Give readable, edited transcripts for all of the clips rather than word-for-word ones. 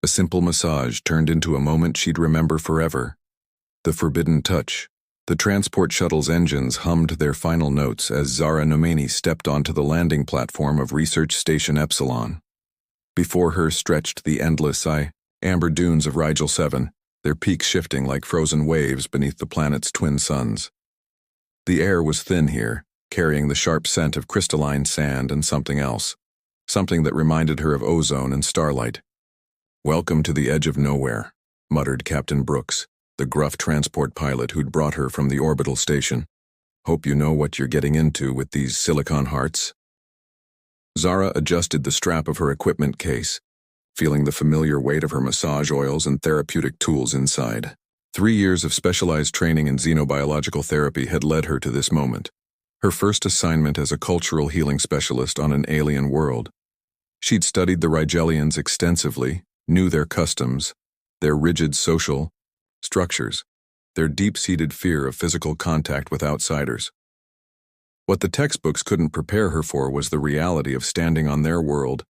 A simple massage turned into a moment she'd remember forever. The forbidden touch. The transport shuttle's engines hummed their final notes as Zara Nomani stepped onto the landing platform of Research Station Epsilon. Before her stretched the endless amber dunes of Rigel 7, their peaks shifting like frozen waves beneath the planet's twin suns. The air was thin here, carrying the sharp scent of crystalline sand and something else, something that reminded her of ozone and starlight. "Welcome to the edge of nowhere," muttered Captain Brooks, the gruff transport pilot who'd brought her from the orbital station. "Hope you know what you're getting into with these silicon hearts." Zara adjusted the strap of her equipment case, feeling the familiar weight of her massage oils and therapeutic tools inside. 3 years of specialized training in xenobiological therapy had led her to this moment, her first assignment as a cultural healing specialist on an alien world. She'd studied the Rigelians extensively, knew their customs, their rigid social structures, their deep-seated fear of physical contact with outsiders. What the textbooks couldn't prepare her for was the reality of standing on their world,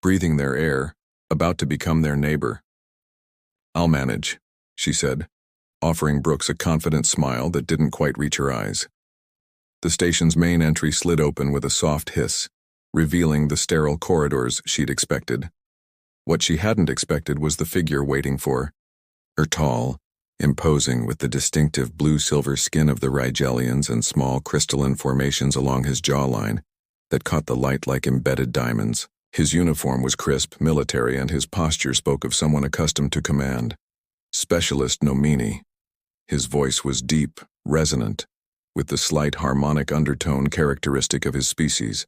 breathing their air, about to become their neighbor. "I'll manage," she said, offering Brooks a confident smile that didn't quite reach her eyes. The station's main entry slid open with a soft hiss, revealing the sterile corridors she'd expected. What she hadn't expected was the figure waiting for her, tall, imposing with the distinctive blue-silver skin of the Rigelians and small crystalline formations along his jawline that caught the light like embedded diamonds. His uniform was crisp, military, and his posture spoke of someone accustomed to command. Specialist Nomani. His voice was deep, resonant, with the slight harmonic undertone characteristic of his species.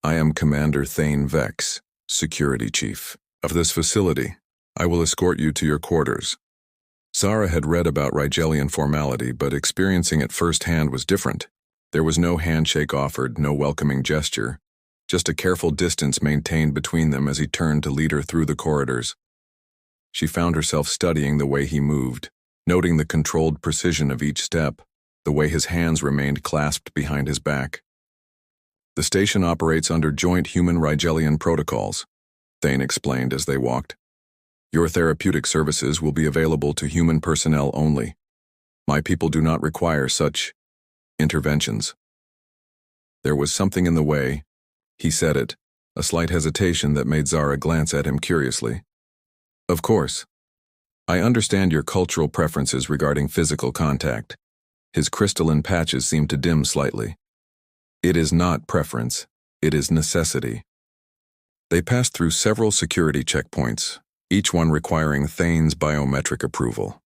"I am Commander Thane Vex, Security Chief of this facility. I will escort you to your quarters." Zara had read about Rigelian formality, but experiencing it firsthand was different. There was no handshake offered, no welcoming gesture, just a careful distance maintained between them as he turned to lead her through the corridors. She found herself studying the way he moved, noting the controlled precision of each step, the way his hands remained clasped behind his back. "The station operates under joint human-Rigelian protocols," Thane explained as they walked. "Your therapeutic services will be available to human personnel only. My people do not require such interventions." There was something in the way he said it, a slight hesitation that made Zara glance at him curiously. "Of course. I understand your cultural preferences regarding physical contact." His crystalline patches seemed to dim slightly. "It is not preference, it is necessity." They passed through several security checkpoints, each one requiring Thane's biometric approval.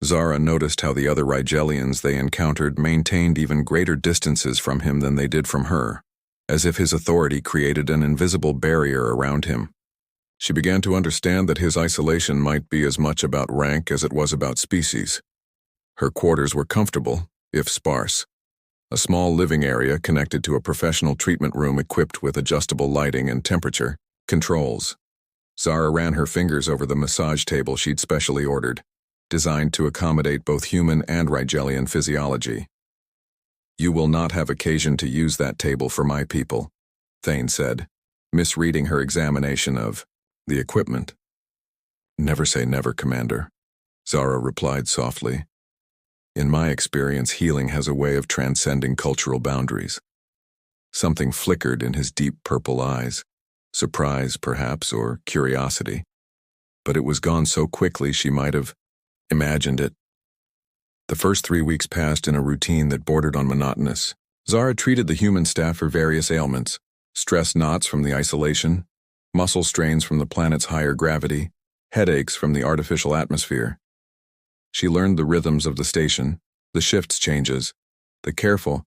Zara noticed how the other Rigelians they encountered maintained even greater distances from him than they did from her, as if his authority created an invisible barrier around him. She began to understand that his isolation might be as much about rank as it was about species. Her quarters were comfortable, if sparse. A small living area connected to a professional treatment room equipped with adjustable lighting and temperature controls. Zara ran her fingers over the massage table she'd specially ordered, designed to accommodate both human and Rigelian physiology. "You will not have occasion to use that table for my people," Thane said, misreading her examination of the equipment. "Never say never, Commander," Zara replied softly. "In my experience, healing has a way of transcending cultural boundaries." Something flickered in his deep purple eyes, surprise perhaps, or curiosity. But it was gone so quickly she might have imagined it. The first 3 weeks passed in a routine that bordered on monotonous. Zara treated the human staff for various ailments, stress knots from the isolation, muscle strains from the planet's higher gravity, headaches from the artificial atmosphere. She learned the rhythms of the station, the shifts changes, the careful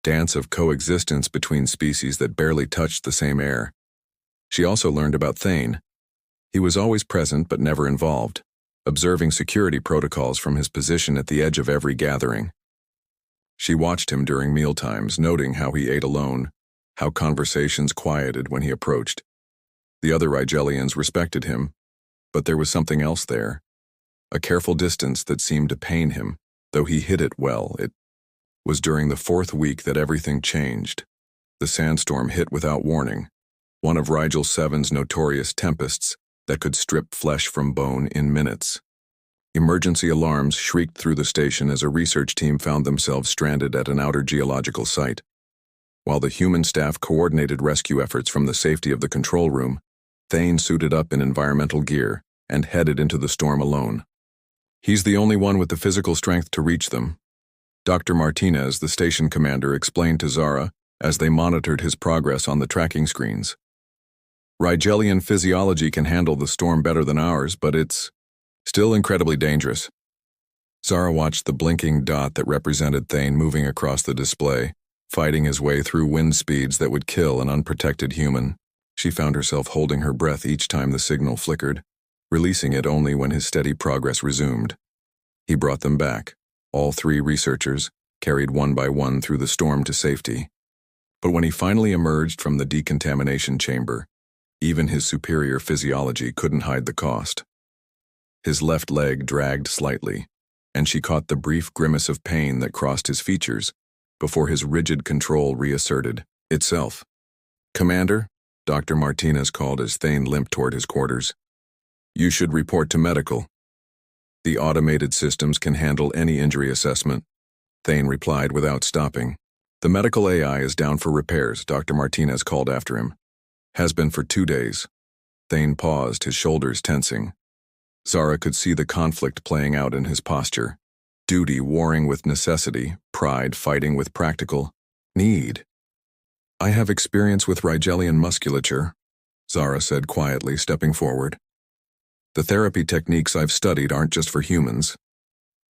dance of coexistence between species that barely touched the same air. She also learned about Thane. He was always present but never involved, observing security protocols from his position at the edge of every gathering. She watched him during mealtimes, noting how he ate alone, how conversations quieted when he approached. The other Rigelians respected him, but there was something else there. A careful distance that seemed to pain him, though he hid it well. It was during the 4th week that everything changed. The sandstorm hit without warning, one of Rigel 7's notorious tempests, that could strip flesh from bone in minutes. Emergency alarms shrieked through the station as a research team found themselves stranded at an outer geological site. While the human staff coordinated rescue efforts from the safety of the control room, Thane suited up in environmental gear and headed into the storm alone. He's the only one with the physical strength to reach them. Dr. Martinez, the station commander, explained to Zara as they monitored his progress on the tracking screens. Rigelian physiology can handle the storm better than ours, but it's still incredibly dangerous. Zara watched the blinking dot that represented Thane moving across the display, fighting his way through wind speeds that would kill an unprotected human. She found herself holding her breath each time the signal flickered, releasing it only when his steady progress resumed. He brought them back, all three researchers, carried one by one through the storm to safety. But when he finally emerged from the decontamination chamber, even his superior physiology couldn't hide the cost. His left leg dragged slightly, and she caught the brief grimace of pain that crossed his features before his rigid control reasserted itself. "Commander," Dr. Martinez called as Thane limped toward his quarters. "You should report to medical." "The automated systems can handle any injury assessment," Thane replied without stopping. "The medical AI is down for repairs," Dr. Martinez called after him. "Has been for 2 days." Thane paused, his shoulders tensing. Zara could see the conflict playing out in his posture. Duty warring with necessity, pride fighting with practical need. "I have experience with Rigelian musculature," Zara said quietly, stepping forward. "The therapy techniques I've studied aren't just for humans."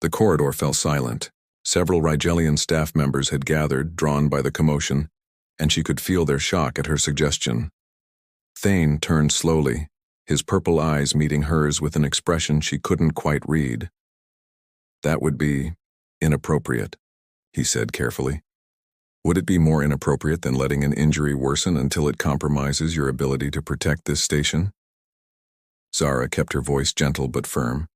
The corridor fell silent. Several Rigelian staff members had gathered, drawn by the commotion, and she could feel their shock at her suggestion. Thane turned slowly, his purple eyes meeting hers with an expression she couldn't quite read. "That would be inappropriate," he said carefully. "Would it be more inappropriate than letting an injury worsen until it compromises your ability to protect this station?" Zara kept her voice gentle but firm.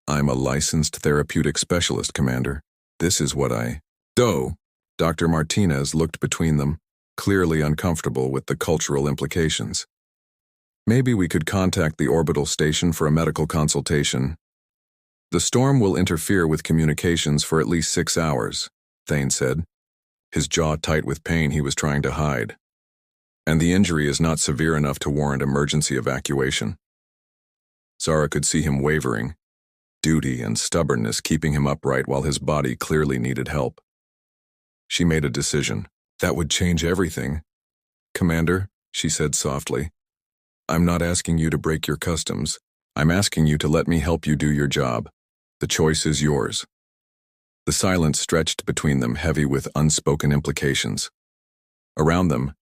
"I'm a licensed therapeutic specialist, Commander. This is what I do." Dr. Martinez looked between them, clearly uncomfortable with the cultural implications. "Maybe we could contact the orbital station for a medical consultation." "The storm will interfere with communications for at least 6 hours, Thane said, his jaw tight with pain he was trying to hide. "And the injury is not severe enough to warrant emergency evacuation." Zara could see him wavering, duty and stubbornness keeping him upright while his body clearly needed help. She made a decision. "That would change everything." "Commander," she said softly, "I'm not asking you to break your customs. I'm asking you to let me help you do your job. The choice is yours." The silence stretched between them, heavy with unspoken implications. Around them,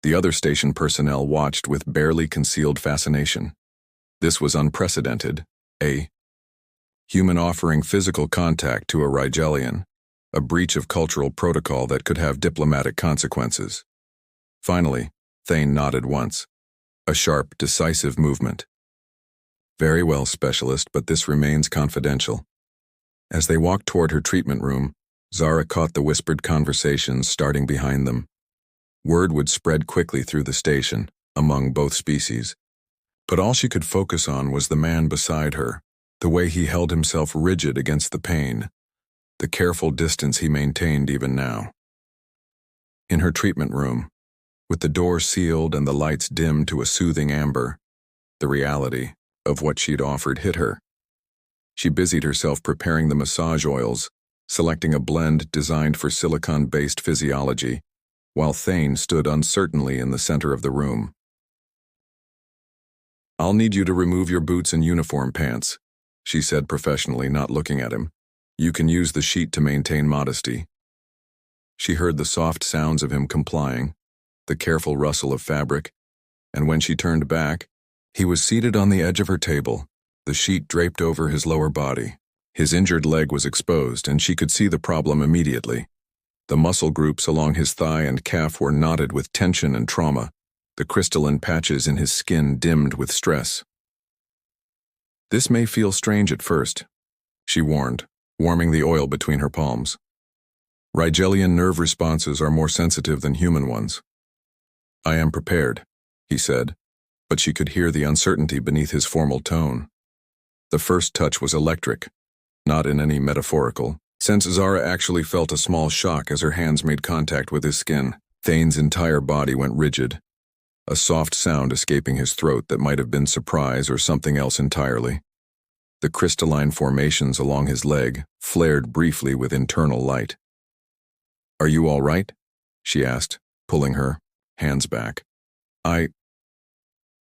the other station personnel watched with barely concealed fascination. This was unprecedented. A human offering physical contact to a Rigelian, a breach of cultural protocol that could have diplomatic consequences. Finally, Thane nodded once. A sharp, decisive movement. "Very well, Specialist, but this remains confidential." As they walked toward her treatment room, Zara caught the whispered conversations starting behind them. Word would spread quickly through the station, among both species. But all she could focus on was the man beside her, the way he held himself rigid against the pain, the careful distance he maintained even now. In her treatment room, with the door sealed and the lights dimmed to a soothing amber, the reality of what she'd offered hit her. She busied herself preparing the massage oils, selecting a blend designed for silicon-based physiology, while Thane stood uncertainly in the center of the room. "I'll need you to remove your boots and uniform pants," she said professionally, not looking at him. "You can use the sheet to maintain modesty." She heard the soft sounds of him complying, the careful rustle of fabric, and when she turned back, he was seated on the edge of her table, the sheet draped over his lower body. His injured leg was exposed, and she could see the problem immediately. The muscle groups along his thigh and calf were knotted with tension and trauma, the crystalline patches in his skin dimmed with stress. "This may feel strange at first," she warned, warming the oil between her palms. "Rigelian nerve responses are more sensitive than human ones." "I am prepared," he said, but she could hear the uncertainty beneath his formal tone. The first touch was electric, not in any metaphorical sense. Zara actually felt a small shock as her hands made contact with his skin. Thane's entire body went rigid, a soft sound escaping his throat that might have been surprise or something else entirely. The crystalline formations along his leg flared briefly with internal light. "Are you all right?" she asked, pulling her hands back.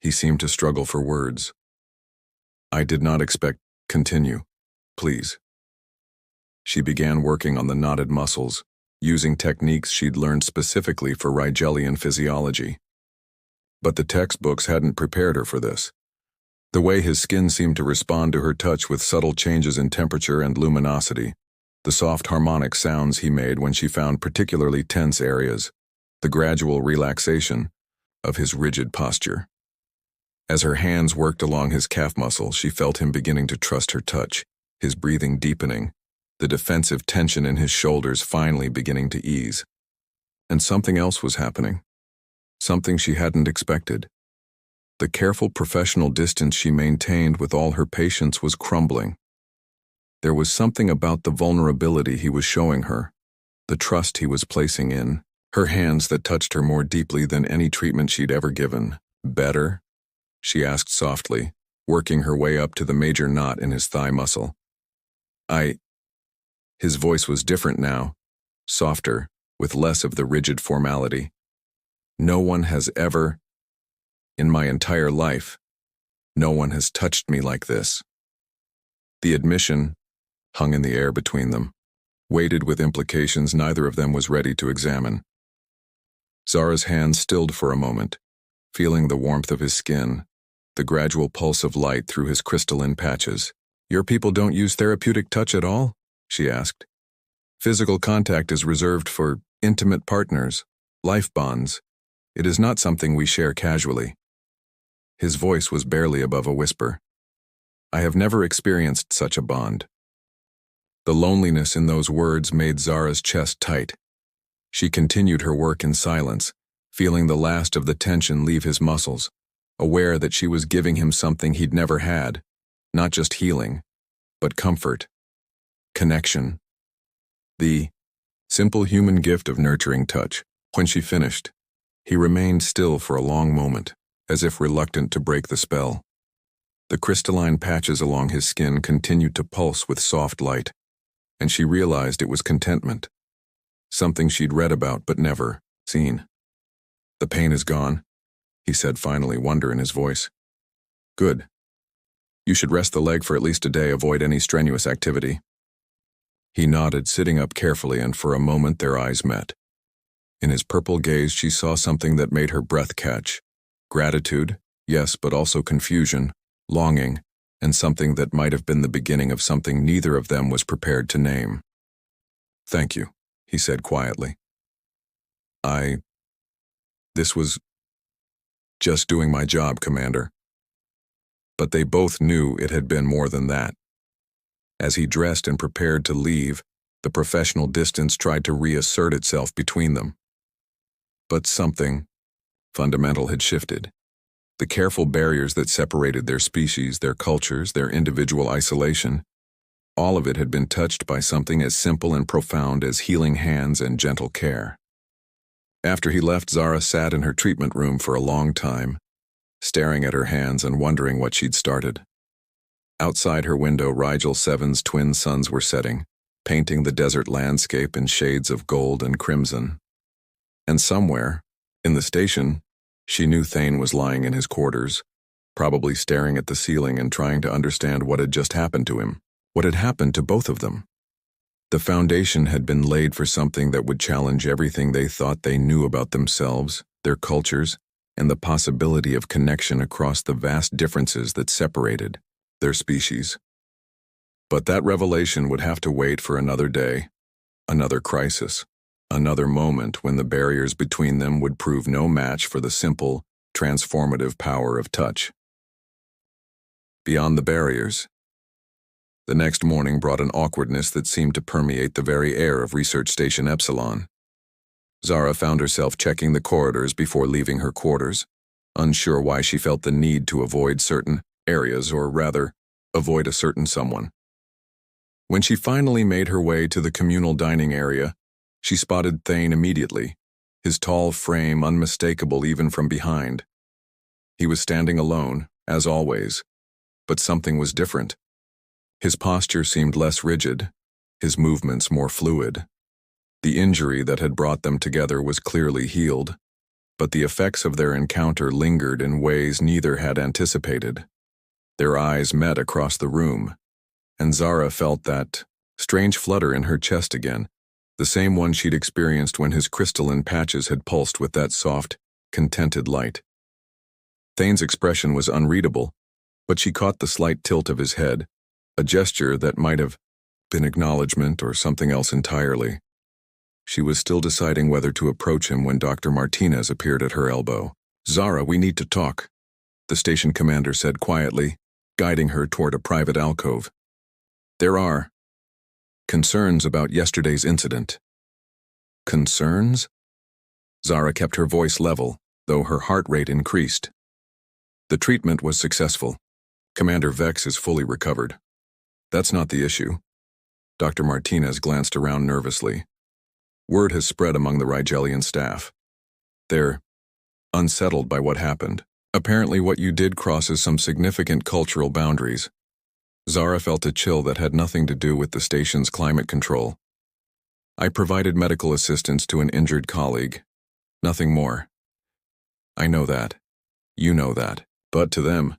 He seemed to struggle for words. "I did not expect..." "Continue, please." She began working on the knotted muscles, using techniques she'd learned specifically for Rigelian physiology. But the textbooks hadn't prepared her for this. The way his skin seemed to respond to her touch with subtle changes in temperature and luminosity, the soft harmonic sounds he made when she found particularly tense areas, the gradual relaxation of his rigid posture. As her hands worked along his calf muscle, she felt him beginning to trust her touch, his breathing deepening, the defensive tension in his shoulders finally beginning to ease. And something else was happening, something she hadn't expected. The careful professional distance she maintained with all her patience was crumbling. There was something about the vulnerability he was showing her, the trust he was placing in her hands that touched her more deeply than any treatment she'd ever given. "Better?" she asked softly, working her way up to the major knot in his thigh muscle. His voice was different now, softer, with less of the rigid formality. "No one has ever, in my entire life, no one has touched me like this." The admission hung in the air between them, weighted with implications neither of them was ready to examine. Zara's hands stilled for a moment, feeling the warmth of his skin, the gradual pulse of light through his crystalline patches. "Your people don't use therapeutic touch at all?" she asked. "Physical contact is reserved for intimate partners, life bonds. It is not something we share casually." His voice was barely above a whisper. "I have never experienced such a bond." The loneliness in those words made Zara's chest tight. She continued her work in silence, feeling the last of the tension leave his muscles, aware that she was giving him something he'd never had, not just healing, but comfort, connection. The simple human gift of nurturing touch. When she finished, he remained still for a long moment, as if reluctant to break the spell. The crystalline patches along his skin continued to pulse with soft light, and she realized it was contentment, something she'd read about but never seen. "The pain is gone," he said finally, wonder in his voice. "Good. You should rest the leg for at least a day, avoid any strenuous activity." He nodded, sitting up carefully, and for a moment their eyes met. In his purple gaze she saw something that made her breath catch. Gratitude, yes, but also confusion, longing, and something that might have been the beginning of something neither of them was prepared to name. "Thank you," he said quietly. This was just doing my job, Commander." But they both knew it had been more than that. As he dressed and prepared to leave, the professional distance tried to reassert itself between them. But something fundamental had shifted. The careful barriers that separated their species, their cultures, their individual isolation, all of it had been touched by something as simple and profound as healing hands and gentle care. After he left, Zara sat in her treatment room for a long time, staring at her hands and wondering what she'd started. Outside her window, Rigel 7's twin suns were setting, painting the desert landscape in shades of gold and crimson. And somewhere, in the station, she knew Thane was lying in his quarters, probably staring at the ceiling and trying to understand what had just happened to him, what had happened to both of them. The foundation had been laid for something that would challenge everything they thought they knew about themselves, their cultures, and the possibility of connection across the vast differences that separated their species. But that revelation would have to wait for another day, another crisis, another moment when the barriers between them would prove no match for the simple, transformative power of touch. Beyond the barriers, the next morning brought an awkwardness that seemed to permeate the very air of Research Station Epsilon. Zara found herself checking the corridors before leaving her quarters, unsure why she felt the need to avoid certain areas, or rather, avoid a certain someone. When she finally made her way to the communal dining area, she spotted Thane immediately, his tall frame unmistakable even from behind. He was standing alone, as always, but something was different. His posture seemed less rigid, his movements more fluid. The injury that had brought them together was clearly healed, but the effects of their encounter lingered in ways neither had anticipated. Their eyes met across the room, and Zara felt that strange flutter in her chest again, the same one she'd experienced when his crystalline patches had pulsed with that soft, contented light. Thane's expression was unreadable, but she caught the slight tilt of his head, a gesture that might have been acknowledgement or something else entirely. She was still deciding whether to approach him when Dr. Martinez appeared at her elbow. "Zara, we need to talk," the station commander said quietly, guiding her toward a private alcove. "There are concerns about yesterday's incident." "Concerns?" Zara kept her voice level, though her heart rate increased. "The treatment was successful. Commander Vex is fully recovered. That's not the issue." Dr. Martinez glanced around nervously. "Word has spread among the Rigelian staff. They're unsettled by what happened. Apparently what you did crosses some significant cultural boundaries." Zara felt a chill that had nothing to do with the station's climate control. "I provided medical assistance to an injured colleague. Nothing more." "I know that. You know that. But to them—"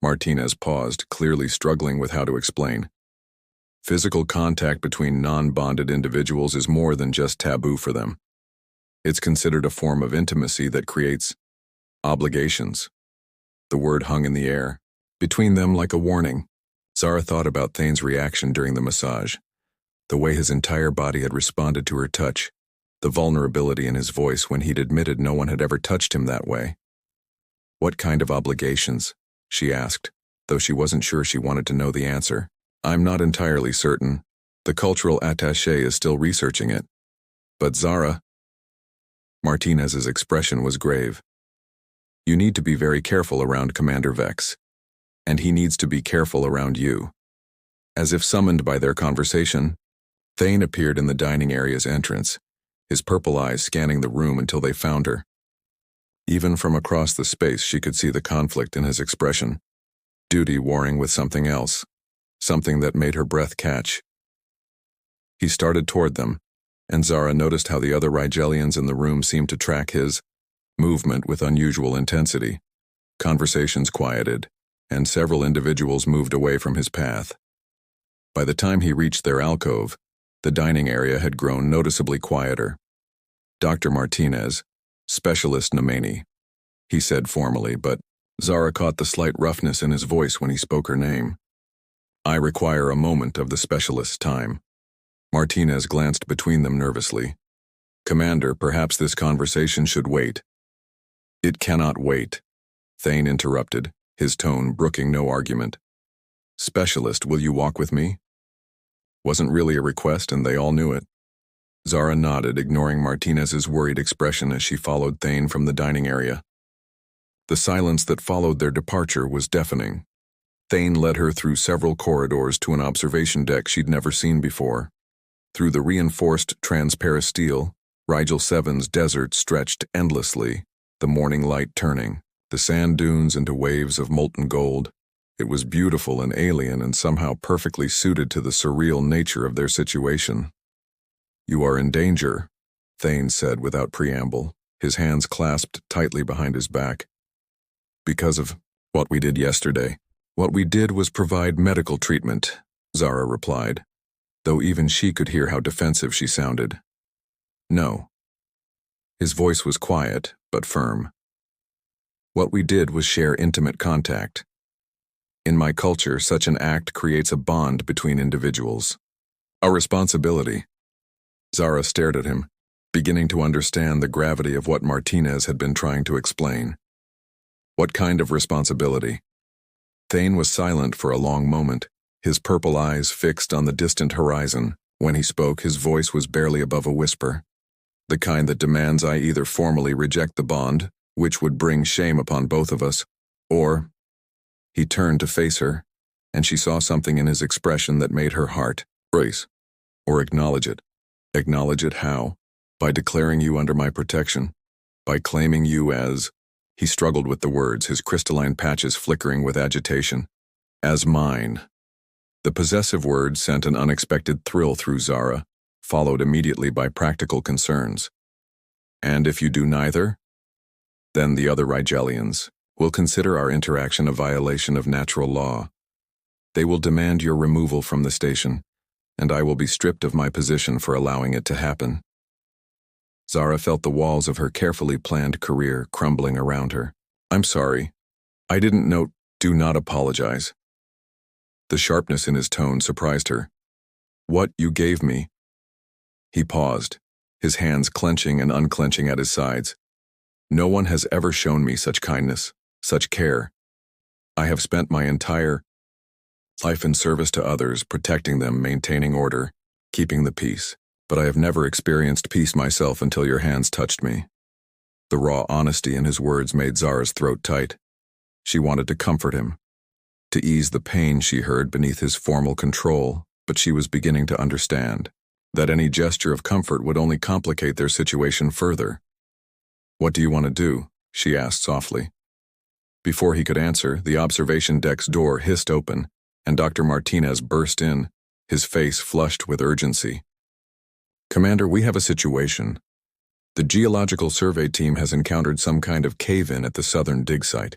Martinez paused, clearly struggling with how to explain. "Physical contact between non-bonded individuals is more than just taboo for them. It's considered a form of intimacy that creates obligations." The word hung in the air, between them like a warning. Zara thought about Thane's reaction during the massage, the way his entire body had responded to her touch, the vulnerability in his voice when he'd admitted no one had ever touched him that way. "What kind of obligations?" she asked, though she wasn't sure she wanted to know the answer. "I'm not entirely certain. The cultural attaché is still researching it. But Zara—" Martinez's expression was grave. "You need to be very careful around Commander Vex. And he needs to be careful around you." As if summoned by their conversation, Thane appeared in the dining area's entrance, his purple eyes scanning the room until they found her. Even from across the space she could see the conflict in his expression, duty warring with something else, something that made her breath catch. He started toward them, and Zara noticed how the other Rigelians in the room seemed to track his movement with unusual intensity. Conversations quieted, and several individuals moved away from his path. By the time he reached their alcove, the dining area had grown noticeably quieter. "Dr. Martinez, Specialist Nomani," he said formally, but Zara caught the slight roughness in his voice when he spoke her name. "I require a moment of the specialist's time." Martinez glanced between them nervously. "Commander, perhaps this conversation should wait." "It cannot wait," Thane interrupted, his tone brooking no argument. "Specialist, will you walk with me?" Wasn't really a request, and they all knew it. Zara nodded, ignoring Martinez's worried expression as she followed Thane from the dining area. The silence that followed their departure was deafening. Thane led her through several corridors to an observation deck she'd never seen before. Through the reinforced transparistile, Rigel 7's desert stretched endlessly, the morning light turning, the sand dunes into waves of molten gold. It was beautiful and alien and somehow perfectly suited to the surreal nature of their situation. "You are in danger," Thane said without preamble, his hands clasped tightly behind his back. "Because of what we did yesterday." "What we did was provide medical treatment," Zara replied, though even she could hear how defensive she sounded. "No." His voice was quiet, but firm. "What we did was share intimate contact. In my culture, such an act creates a bond between individuals. A responsibility." Zara stared at him, beginning to understand the gravity of what Martinez had been trying to explain. "What kind of responsibility?" Thane was silent for a long moment, his purple eyes fixed on the distant horizon. When he spoke, his voice was barely above a whisper. "The kind that demands I either formally reject the bond which would bring shame upon both of us, or... He turned to face her, and she saw something in his expression that made her heart race. Or acknowledge it. Acknowledge it how? By declaring you under my protection. By claiming you as... He struggled with the words, his crystalline patches flickering with agitation. As mine. The possessive word sent an unexpected thrill through Zara, followed immediately by practical concerns. And if you do neither? Then the other Rigelians will consider our interaction a violation of natural law. They will demand your removal from the station, and I will be stripped of my position for allowing it to happen. Zara felt the walls of her carefully planned career crumbling around her. I'm sorry. I didn't know. Do not apologize. The sharpness in his tone surprised her. What you gave me? He paused, his hands clenching and unclenching at his sides. No one has ever shown me such kindness, such care. I have spent my entire life in service to others, protecting them, maintaining order, keeping the peace. But I have never experienced peace myself until your hands touched me. The raw honesty in his words made Zara's throat tight. She wanted to comfort him, to ease the pain she heard beneath his formal control, but she was beginning to understand that any gesture of comfort would only complicate their situation further. What do you want to do? She asked softly. Before he could answer, the observation deck's door hissed open, and Dr. Martinez burst in, his face flushed with urgency. Commander, we have a situation. The geological survey team has encountered some kind of cave-in at the southern dig site.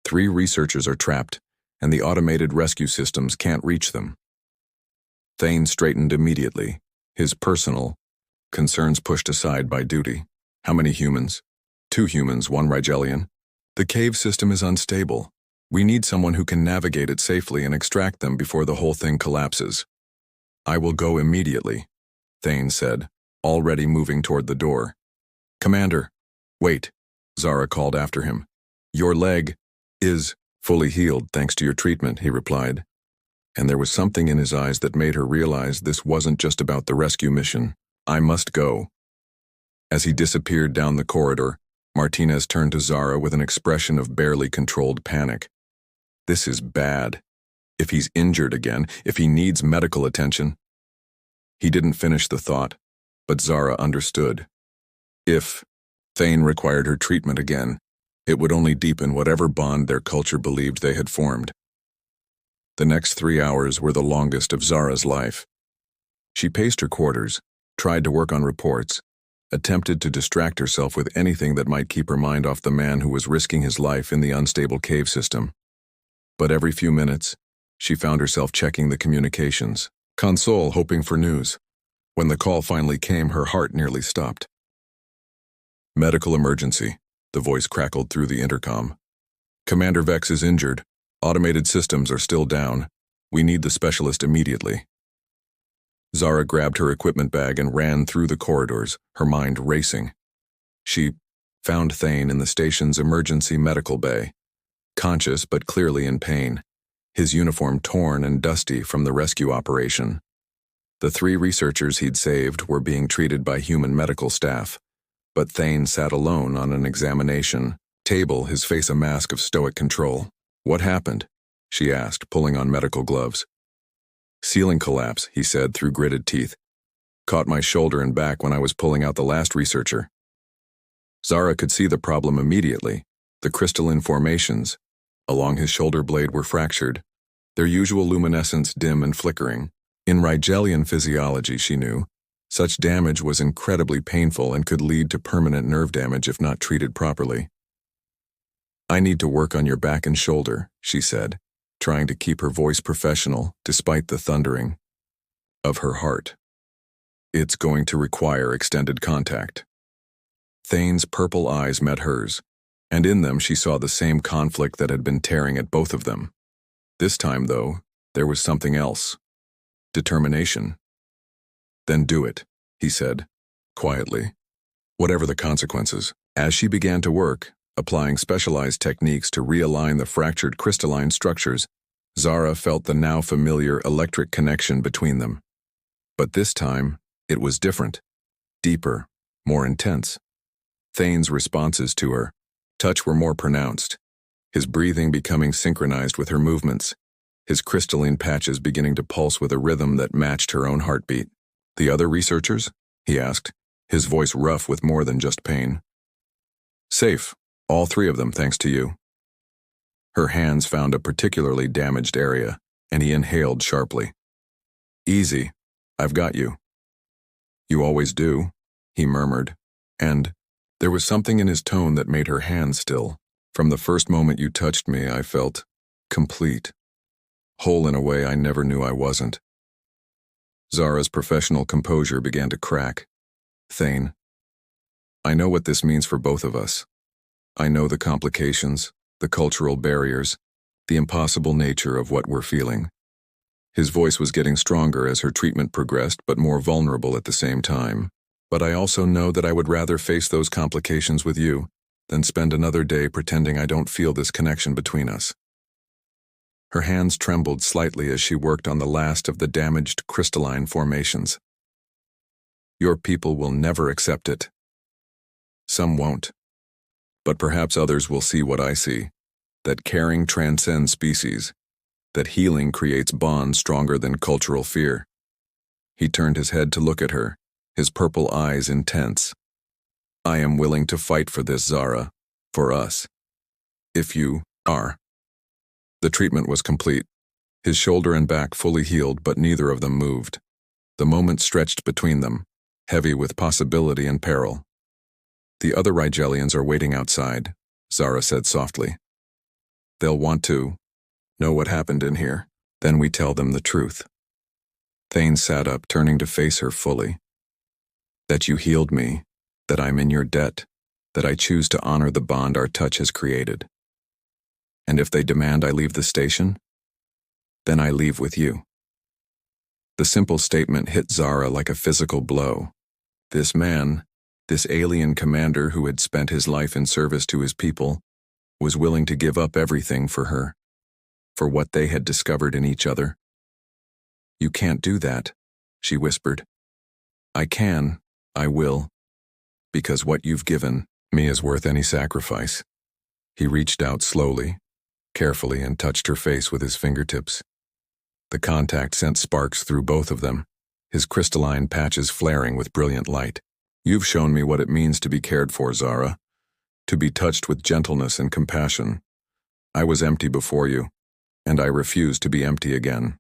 3 researchers are trapped, and the automated rescue systems can't reach them. Thane straightened immediately, his personal concerns pushed aside by duty. How many humans? 2 humans, 1 Rigelian. The cave system is unstable. We need someone who can navigate it safely and extract them before the whole thing collapses. I will go immediately, Thane said, already moving toward the door. Commander, wait, Zara called after him. Your leg is fully healed thanks to your treatment, he replied. And there was something in his eyes that made her realize this wasn't just about the rescue mission. I must go. As he disappeared down the corridor, Martinez turned to Zara with an expression of barely controlled panic. This is bad. If he's injured again, if he needs medical attention. He didn't finish the thought, but Zara understood. If Thane required her treatment again, it would only deepen whatever bond their culture believed they had formed. The next 3 hours were the longest of Zara's life. She paced her quarters, tried to work on reports, attempted to distract herself with anything that might keep her mind off the man who was risking his life in the unstable cave system. But every few minutes, she found herself checking the communications console, hoping for news. When the call finally came, her heart nearly stopped. Medical emergency, the voice crackled through the intercom. Commander Vex is injured. Automated systems are still down. We need the specialist immediately. Zara grabbed her equipment bag and ran through the corridors, her mind racing. She found Thane in the station's emergency medical bay, conscious but clearly in pain, his uniform torn and dusty from the rescue operation. The 3 researchers he'd saved were being treated by human medical staff, but Thane sat alone on an examination table, his face a mask of stoic control. What happened? She asked, pulling on medical gloves. Ceiling collapse, he said through gritted teeth. Caught my shoulder and back when I was pulling out the last researcher. Zara could see the problem immediately. The crystalline formations along his shoulder blade were fractured, their usual luminescence dim and flickering. In Rigelian physiology, she knew, such damage was incredibly painful and could lead to permanent nerve damage if not treated properly. I need to work on your back and shoulder, she said, trying to keep her voice professional despite the thundering of her heart. It's going to require extended contact. Thane's purple eyes met hers, and in them she saw the same conflict that had been tearing at both of them. This time, though, there was something else. Determination. Then do it, he said, quietly. Whatever the consequences. As she began to work, applying specialized techniques to realign the fractured crystalline structures, Zara felt the now familiar electric connection between them. But this time, it was different, deeper, more intense. Thane's responses to her, touch were more pronounced, his breathing becoming synchronized with her movements, his crystalline patches beginning to pulse with a rhythm that matched her own heartbeat. "The other researchers?" he asked, his voice rough with more than just pain. "Safe, all 3 of them thanks to you." Her hands found a particularly damaged area, and he inhaled sharply. "Easy, I've got you." "You always do," he murmured, and there was something in his tone that made her hands still. "From the first moment you touched me, I felt complete. Whole in a way I never knew I wasn't." Zara's professional composure began to crack. "Thane, I know what this means for both of us. I know the complications, the cultural barriers, the impossible nature of what we're feeling." His voice was getting stronger as her treatment progressed, but more vulnerable at the same time. "But I also know that I would rather face those complications with you than spend another day pretending I don't feel this connection between us." Her hands trembled slightly as she worked on the last of the damaged crystalline formations. "Your people will never accept it. Some won't. But perhaps others will see what I see, that caring transcends species, that healing creates bonds stronger than cultural fear." He turned his head to look at her, his purple eyes intense. "I am willing to fight for this, Zara, for us. If you are." The treatment was complete. His shoulder and back fully healed, but neither of them moved. The moment stretched between them, heavy with possibility and peril. "The other Rigelians are waiting outside," Zara said softly. "They'll want to know what happened in here. Then we tell them the truth." Thane sat up, turning to face her fully. "That you healed me, that I'm in your debt, that I choose to honor the bond our touch has created. And if they demand I leave the station, then I leave with you." The simple statement hit Zara like a physical blow. This man, this alien commander who had spent his life in service to his people, was willing to give up everything for her, for what they had discovered in each other. "You can't do that," she whispered. "I can, I will, because what you've given me is worth any sacrifice." He reached out slowly, carefully, and touched her face with his fingertips. The contact sent sparks through both of them, his crystalline patches flaring with brilliant light. "You've shown me what it means to be cared for, Zara, to be touched with gentleness and compassion. I was empty before you, and I refuse to be empty again."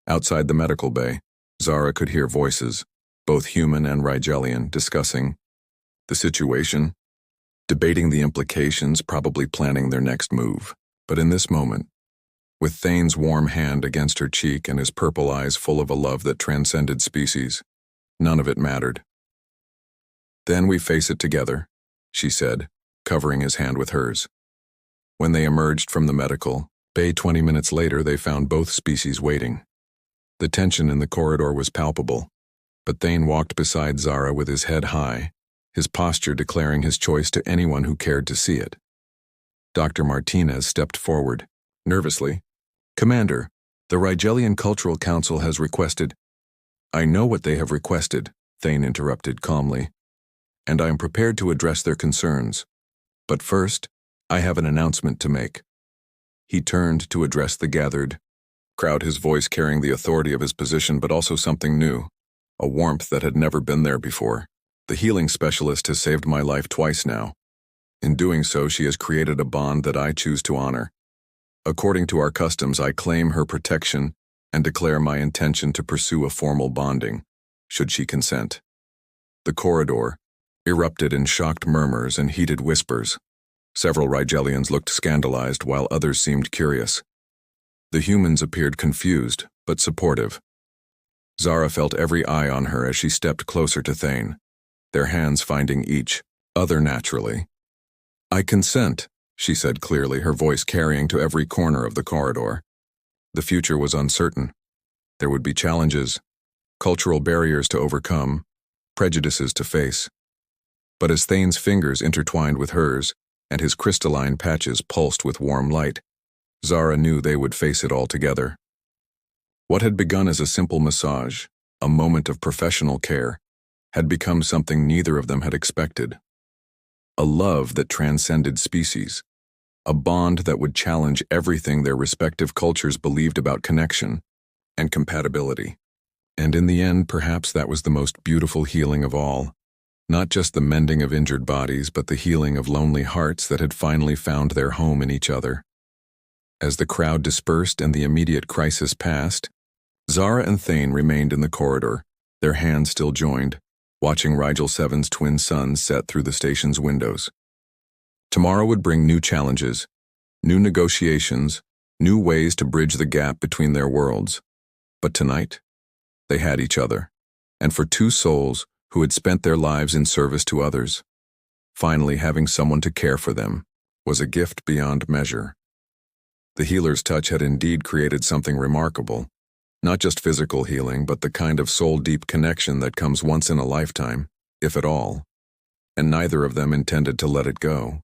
Outside the medical bay, Zara could hear voices, both human and Rigelian, discussing the situation, debating the implications, probably planning their next move. But in this moment, with Thane's warm hand against her cheek and his purple eyes full of a love that transcended species, none of it mattered. "Then we face it together," she said, covering his hand with hers. When they emerged from the medical bay 20 minutes later, they found both species waiting. The tension in the corridor was palpable, but Thane walked beside Zara with his head high, his posture declaring his choice to anyone who cared to see it. Dr. Martinez stepped forward, nervously. "Commander, the Rigelian Cultural Council has requested—" "I know what they have requested," Thane interrupted calmly, "and I am prepared to address their concerns. But first, I have an announcement to make." He turned to address the gathered crowd, his voice carrying the authority of his position, but also something new, a warmth that had never been there before. "The healing specialist has saved my life twice now. In doing so, she has created a bond that I choose to honor. According to our customs, I claim her protection and declare my intention to pursue a formal bonding, should she consent." The corridor erupted in shocked murmurs and heated whispers. Several Rigelians looked scandalized, while others seemed curious. The humans appeared confused, but supportive. Zara felt every eye on her as she stepped closer to Thane, their hands finding each other naturally. "I consent," she said clearly, her voice carrying to every corner of the corridor. The future was uncertain. There would be challenges, cultural barriers to overcome, prejudices to face. But as Thane's fingers intertwined with hers, and his crystalline patches pulsed with warm light, Zara knew they would face it all together. What had begun as a simple massage, a moment of professional care, had become something neither of them had expected. a love that transcended species, a bond that would challenge everything their respective cultures believed about connection and compatibility. And in the end, perhaps that was the most beautiful healing of all. Not just the mending of injured bodies, but the healing of lonely hearts that had finally found their home in each other. As the crowd dispersed and the immediate crisis passed, Zara and Thane remained in the corridor, their hands still joined, watching Rigel 7's twin suns set through the station's windows. Tomorrow would bring new challenges, new negotiations, new ways to bridge the gap between their worlds. But tonight, they had each other, and for two souls who had spent their lives in service to others, finally having someone to care for them was a gift beyond measure. The healer's touch had indeed created something remarkable, not just physical healing, but the kind of soul-deep connection that comes once in a lifetime, if at all, and neither of them intended to let it go.